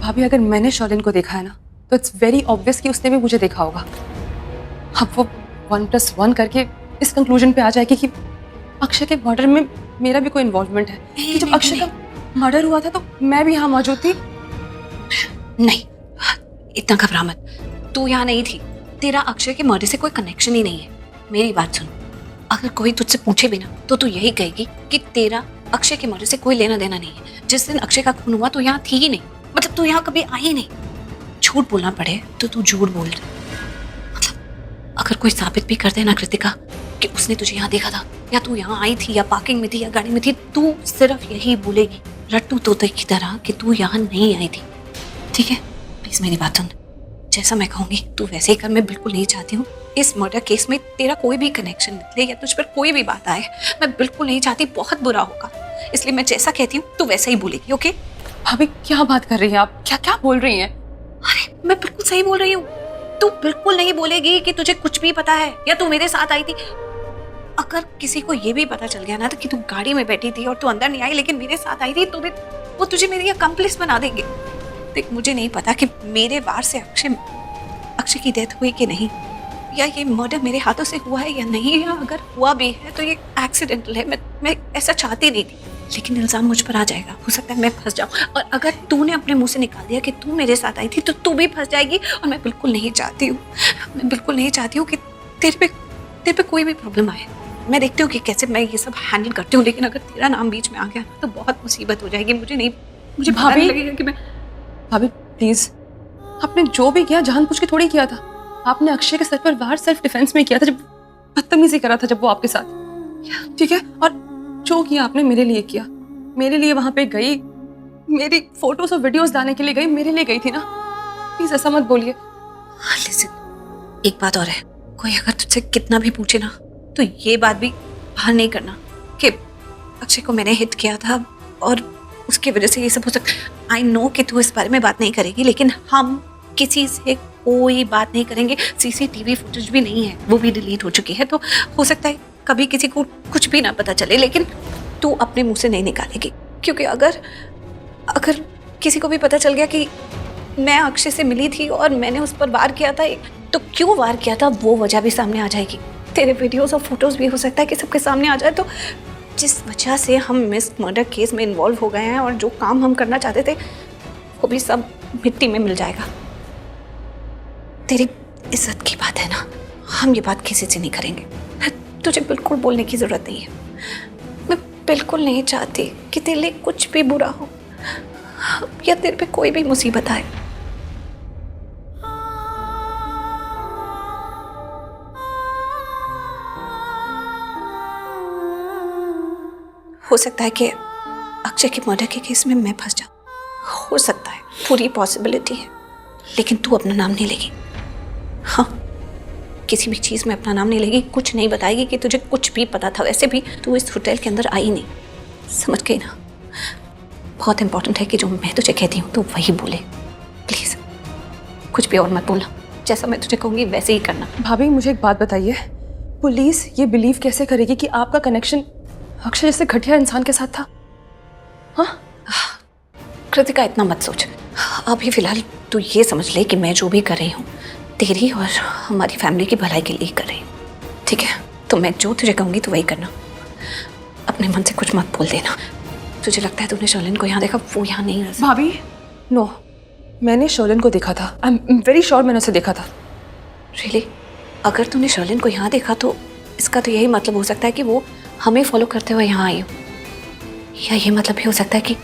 भाभी अगर मैंने शर्लिन को देखा है ना तो इट्स वेरी ऑब्वियस कि उसने भी मुझे देखा होगा। अब वो 1+1 करके इस कंक्लूजन पे आ जाएगी कि अक्षय के मर्डर में मेरा भी कोई इन्वॉल्वमेंट है। कि जब अक्षय का मर्डर हुआ था तो मैं भी यहाँ मौजूद थी। नहीं, इतना घबरा मत। तू यहाँ नहीं थी। तेरा अक्षय के मर्डर से कोई कनेक्शन ही नहीं है। मेरी बात सुन, अगर कोई तुझसे पूछे भी ना तो तू यही कहेगी कि तेरा अक्षय के मर्डर से कोई लेना देना नहीं है। जिस दिन अक्षय का खून हुआ तो यहाँ थी ही नहीं, मतलब तू यहाँ कभी आई ही नहीं। झूठ बोलना पड़े तो तू झूठ बोल रही। मतलब अगर कोई साबित भी कर दे ना कृतिका कि उसने तुझे यहाँ देखा था या तू यहाँ आई थी या पार्किंग में थी या गाड़ी में थी, तू सिर्फ यही बोलेगी रट्टू तोते की तरह कि तू यहाँ नहीं आई थी। ठीक है, प्लीज मेरी बात सुन। जैसा मैं कहूँगी तू वैसे ही कर। मैं बिल्कुल नहीं चाहती हूँ इस मर्डर केस में तेरा कोई भी कनेक्शन निकले या तुझ पर कोई भी बात आए। मैं बिल्कुल नहीं चाहती, बहुत बुरा होगा। इसलिए मैं जैसा कहती हूँ तू वैसा ही बोलेगी। ओके भाभी क्या बात कर रही हैं आप? क्या क्या बोल रही हैं? अरे मैं बिल्कुल सही बोल रही हूँ। तू बिल्कुल नहीं बोलेगी कि तुझे कुछ भी पता है या तू मेरे साथ आई थी। अगर किसी को ये भी पता चल गया ना तो कि तू गाड़ी में बैठी थी और तू अंदर नहीं आई लेकिन मेरे साथ आई थी, तो भी वो तुझे मेरी अकम्प्लिस बना देंगे। देख, मुझे नहीं पता कि मेरे वार से अक्षय की डेथ हुई कि नहीं, या ये मर्डर मेरे हाथों से हुआ है या नहीं, या अगर हुआ भी है तो ये एक्सीडेंटल है। मैं ऐसा चाहती नहीं थी, लेकिन इल्जाम मुझ पर आ जाएगा। हो सकता है मैं फंस जाऊं, और अगर तूने अपने मुंह से निकाल दिया कि तू मेरे साथ आई थी तो तू भी फंस जाएगी। और मैं बिल्कुल नहीं चाहती हूँ, मैं बिल्कुल नहीं चाहती हूँ कि तेरे पे कोई भी प्रॉब्लम आए। मैं देखती हूँ कि कैसे मैं ये सब हैंडल करती हूँ, लेकिन अगर तेरा नाम बीच में आ गया तो बहुत मुसीबत हो जाएगी। मुझे पता नहीं लगेगा कि मैं। भाभी प्लीज, आपने जो भी किया जानबूझ के थोड़ी किया था। आपने अक्षय के सर पर वार सेल्फ डिफेंस में किया था, जब बदतमीजी करा था जब वो आपके साथ। ठीक है, और जो किया आपने मेरे लिए किया। मेरे लिए वहां पे गई, मेरी फोटोज और वीडियोस लाने के लिए गई, मेरे लिए गई थी ना। प्लीज ऐसा मत बोलिए। लिसन, एक बात और है, कोई अगर तुझसे कितना भी पूछे ना तो ये बात भी बाहर नहीं करना कि अक्षय को मैंने हिट किया था और उसकी वजह से ये सब हो सकता। आई नो कि तू इस बारे में बात नहीं करेगी, लेकिन हम किसी से कोई बात नहीं करेंगे। सीसीटीवी फुटेज भी नहीं है, वो भी डिलीट हो चुकी है, तो हो सकता है कभी किसी को कुछ भी ना पता चले, लेकिन तू अपने मुंह से नहीं निकालेगी। क्योंकि अगर किसी को भी पता चल गया कि मैं अक्षय से मिली थी और मैंने उस पर वार किया था, तो क्यों वार किया था वो वजह भी सामने आ जाएगी। तेरे वीडियोस और फोटोज भी हो सकता है कि सबके सामने आ जाए। तो जिस वजह से हम इस मर्डर केस में इन्वॉल्व हो गए हैं और जो काम हम करना चाहते थे वो भी सब मिट्टी में मिल जाएगा। तेरी इज्जत की बात है ना, हम ये बात किसी से नहीं करेंगे। तुझे बिल्कुल बोलने की जरूरत नहीं है। मैं बिल्कुल नहीं चाहती कि तेरे लिए कुछ भी बुरा हो या तेरे पे कोई भी मुसीबत आए। हो सकता है कि अक्षय के मर्डर के केस में मैं फंस जाऊं, हो सकता है, पूरी पॉसिबिलिटी है, लेकिन तू अपना नाम नहीं लेगी। हाँ, किसी भी चीज़ में अपना नाम नहीं लेगी, कुछ नहीं बताएगी कि तुझे कुछ भी पता था। वैसे भी तू इस होटल के अंदर आई नहीं, समझ गई ना। बहुत इंपॉर्टेंट है कि जो मैं तुझे कहती हूँ तो वही बोले। प्लीज़ कुछ भी और मत बोलना, जैसा मैं तुझे कहूँगी वैसे ही करना। भाभी मुझे एक बात बताइए, पुलिस ये बिलीव कैसे करेगी कि आपका कनेक्शन अक्षय जैसे घटिया इंसान के साथ था? हाँ कृतिका, इतना मत सोच। अभी फिलहाल तू ये समझ ले कि मैं जो भी कर रही हूँ तेरी और हमारी फैमिली की भलाई के लिए कर रही हूँ, ठीक है? तो मैं जो तुझे कहूँगी तो वही करना, अपने मन से कुछ मत बोल देना। तुझे लगता है तूने शर्लिन को यहाँ देखा, वो यहाँ नहीं रह सकती। भाभी नो, मैंने शर्लिन को देखा था। आई एम वेरी श्योर मैंने उसे देखा था। रियली? अगर तूने शर्लिन को यहाँ देखा तो इसका तो यही मतलब हो सकता है कि वो हमें फॉलो करते हुए यहाँ आई हो, या ये मतलब भी हो सकता है कि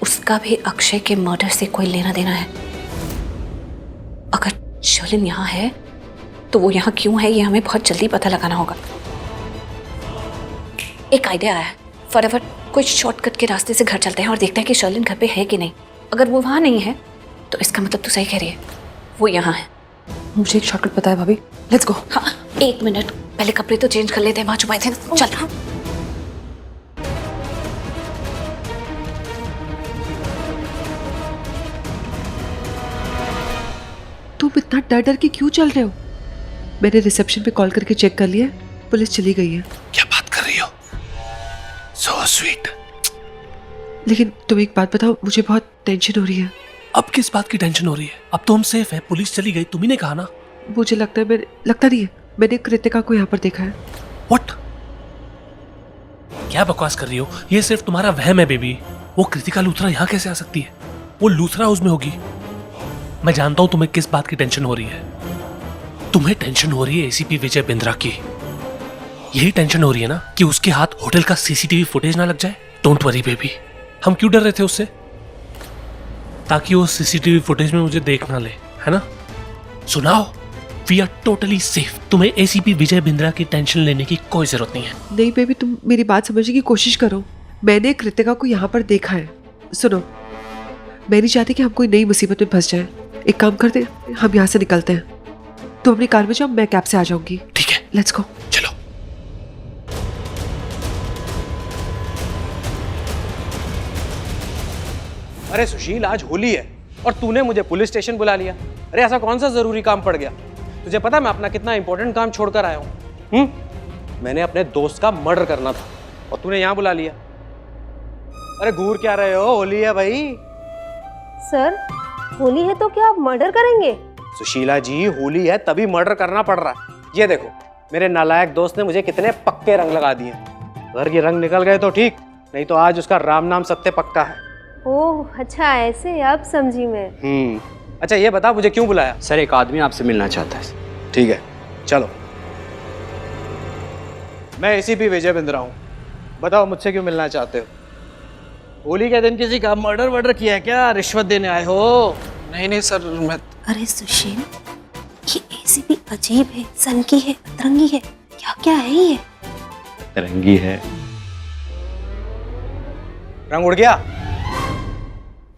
उसका भी अक्षय के मर्डर से कोई लेना देना है। अगर शर्लिन यहाँ है तो वो यहाँ क्यों है ये हमें बहुत जल्दी पता लगाना होगा। एक आइडिया आया है, फटाफट कोई शॉर्टकट के रास्ते से घर चलते हैं और देखते हैं कि शर्लिन घर पे है कि नहीं। अगर वो वहाँ नहीं है तो इसका मतलब तू सही कह रही है, वो यहाँ है। मुझे एक शॉर्टकट पता है भाभी, लेट्स गो। हाँ, 1 मिनट, पहले कपड़े तो चेंज कर लेते हैं, वहाँ छुपाए थे ना। चल। तुम इतना डर डर के क्यों चल रहे हो? मैंने रिसेप्शन पे कॉल करके चेक कर लिया, पुलिस चली गई है। क्या बात कर रही हो? So sweet. लेकिन तुम एक बात बताओ, मुझे बहुत टेंशन हो रही है। अब किस बात की टेंशन हो रही है? अब तो हम सेफ है, पुलिस चली गई, तुम्ही ने कहा ना। मुझे लगता नहीं है मैंने कृतिका को यहाँ पर देखा है। व्हाट? क्या बकवास कर रही हो? ये सिर्फ तुम्हारा वहम है बेबी। वो कृतिका लूथरा यहाँ कैसे आ सकती है? वो लूथरा हाउस में होगी। मैं जानता हूं तुम्हें किस बात की टेंशन हो रही है। तुम्हें टेंशन हो रही है एसीपी विजय बिंद्रा की। यही टेंशन हो रही है ना कि उसके हाथ होटल का सीसीटीवी फुटेज ना लग जाए। Don't worry baby. हम क्यों डर रहे थे उससे? ताकि वो सीसीटीवी फुटेज में मुझे देख ना ले, है ना? सुनाओ, वी आर टोटली सेफ। तुम्हें एसीपी विजय बिंद्रा की टेंशन लेने की कोई जरूरत नहीं है। नहीं बेबी, तुम मेरी बात समझने की कोशिश करो। मैंने कृतिका को यहाँ पर देखा है। सुनो, मैं नहीं चाहती कि हम कोई नई मुसीबत में फंस जाए। एक काम करते, हम यहाँ से निकलते हैं। तुम अपनी कार में जाओ, मैं कैब से आ जाऊंगी। ठीक है, लेट्स गो। चलो। अरे सुशील, आज होली है और तूने मुझे पुलिस स्टेशन बुला लिया। अरे ऐसा कौन सा जरूरी काम पड़ गया? तुझे पता है मैं अपना कितना इंपॉर्टेंट काम छोड़कर आया हूँ। मैंने अपने दोस्त का मर्डर करना था और तूने यहाँ बुला लिया। अरे घूर क्या रहे हो? होली है भाई। सर, होली है तो क्या आप मर्डर करेंगे? सुशीला जी, होली है तभी मर्डर करना पड़ रहा है। ये देखो, मेरे नालायक दोस्त ने मुझे कितने पक्के रंग लगा दिए। अगर ये रंग निकल गए तो ठीक, नहीं तो आज उसका राम नाम सत्य पक्का है। ओह अच्छा, ऐसे अब समझी मैं। अच्छा ये बता, मुझे क्यों बुलाया? सर, एक आदमी आपसे मिलना चाहता है। ठीक है, चलो। मैं एसीपी विजय बिंद्रा हूँ। बताओ मुझसे क्यों मिलना चाहते हो? होली के दिन किसी का मर्डर किया है क्या? रिश्वत देने आए हो? नहीं सर, मैं अरे सुशील, ये एसीपी अजीब है, सनकी है, अतरंगी है, क्या क्या है ये? रंगी है। रंग उड़ गया?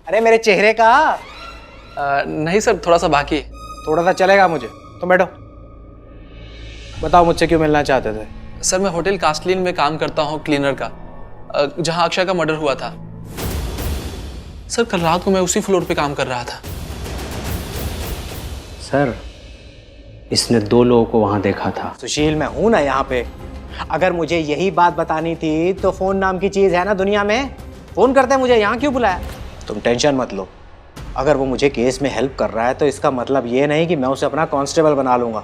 अरे मेरे चेहरे का? नहीं सर, थोड़ा सा बाकी। थोड़ा सा चलेगा मुझे, तुम बैठो। बताओ मुझसे क्यों मिलना चाहते थे? सर, मैं होटल कास्टलिन में काम करता हूँ, क्लीनर का, जहाँ अक्षय का मर्डर हुआ था। सर, कल रात को मैं उसी फ्लोर पे काम कर रहा था। सर, इसने 2 लोगों को वहां देखा था। सुशील, मैं हूं ना यहाँ पे। अगर मुझे यही बात बतानी थी तो फोन नाम की चीज है ना दुनिया में, फोन करते मुझे यहाँ क्यों बुलाया? तुम टेंशन मत लो। अगर वो मुझे केस में हेल्प कर रहा है तो इसका मतलब ये नहीं कि मैं उसे अपना कांस्टेबल बना लूंगा।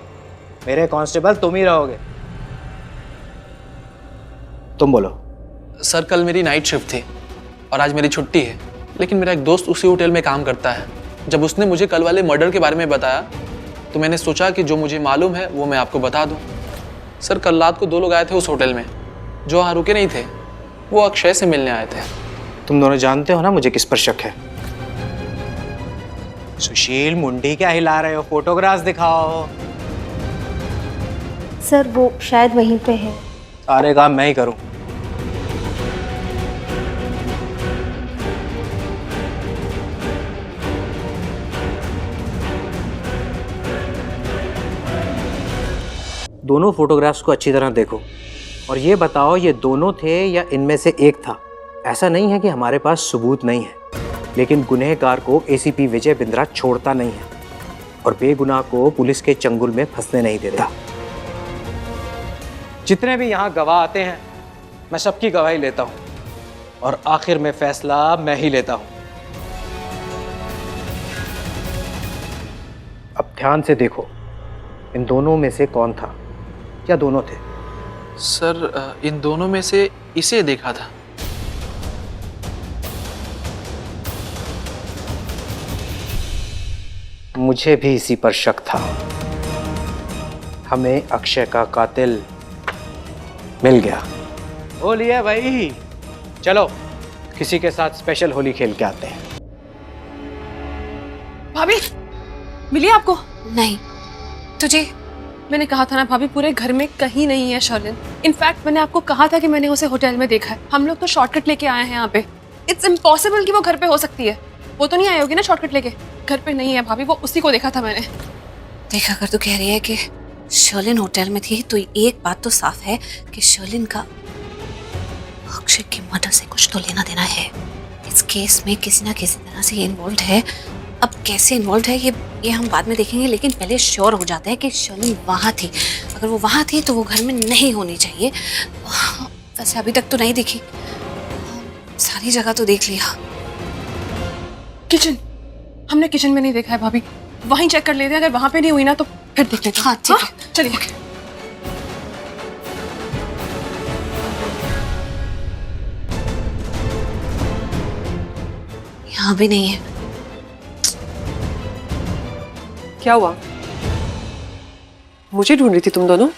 मेरे कांस्टेबल तुम ही रहोगे। तुम बोलो। सर, कल मेरी नाइट शिफ्ट थी और आज मेरी छुट्टी है, लेकिन मेरा एक दोस्त उसी होटल में काम करता है। जब उसने मुझे कल वाले मर्डर के बारे में बताया तो मैंने सोचा कि जो मुझे मालूम है वो मैं आपको बता दूं। सर, कल रात को 2 लोग आए थे उस होटल में, जो वहाँ रुके नहीं थे। वो अक्षय से मिलने आए थे। तुम दोनों जानते हो ना मुझे किस पर शक है? सुशील, मुंडी क्या हिला रहे हो? फोटोग्राफ्स दिखाओ। सर, वो शायद वहीं पे है। सारे काम मैं ही करूं। दोनों फोटोग्राफ्स को अच्छी तरह देखो और ये बताओ ये दोनों थे या इनमें से एक था। ऐसा नहीं है कि हमारे पास सबूत नहीं है, लेकिन गुनहगार को एसीपी विजय बिंद्रा छोड़ता नहीं है और बेगुनाह को पुलिस के चंगुल में फंसने नहीं देता। जितने भी यहाँ गवाह आते हैं मैं सबकी गवाही लेता हूँ और आखिर में फैसला मैं ही लेता हूँ। अब ध्यान से देखो, इन दोनों में से कौन था या दोनों थे? सर, इन दोनों में से इसे देखा था। मुझे भी इसी पर शक था। हमें अक्षय का कातिल मिल गया। होली है भाई, चलो किसी के साथ स्पेशल होली खेल के आते हैं। भाभी, मिली आपको? नहीं, तुझे? मैंने कहा था ना भाभी, पूरे घर में कहीं नहीं है शर्लिन। इनफैक्ट मैंने आपको कहा था कि मैंने उसे होटल में देखा है। हम लोग तो शॉर्टकट लेके आए हैं यहाँ पे। इट्स इम्पॉसिबल कि वो घर पे हो सकती है। वो तो नहीं आई होगी ना शॉर्टकट लेके? घर पे नहीं है भाभी, वो उसी को देखा था मैंने। देखा कर, तू कह रही है कि शर्लिन होटल में थी, तो एक बात तो साफ है कि शर्लिन का अक्षय के मर्डर से कुछ तो लेना देना है। इस केस में किसी ना किसी तरह से इन्वॉल्व है। अब कैसे इन्वॉल्व है ये हम बाद में देखेंगे, लेकिन पहले श्योर हो जाता है कि शर्लिन वहाँ थी। अगर वो वहाँ थी तो वो घर में नहीं होनी चाहिए। वैसे अभी तक तो नहीं दिखी, सारी जगह तो देख लिया। किचन, हमने किचन में नहीं देखा है भाभी, वहीं चेक कर लेते हैं, अगर वहां पे नहीं हुई ना तो फिर देख लेते हैं। हाँ, ठीक है। चलिए। यहाँ भी नहीं है। क्या हुआ? मुझे ढूंढ रही थी तुम दोनों?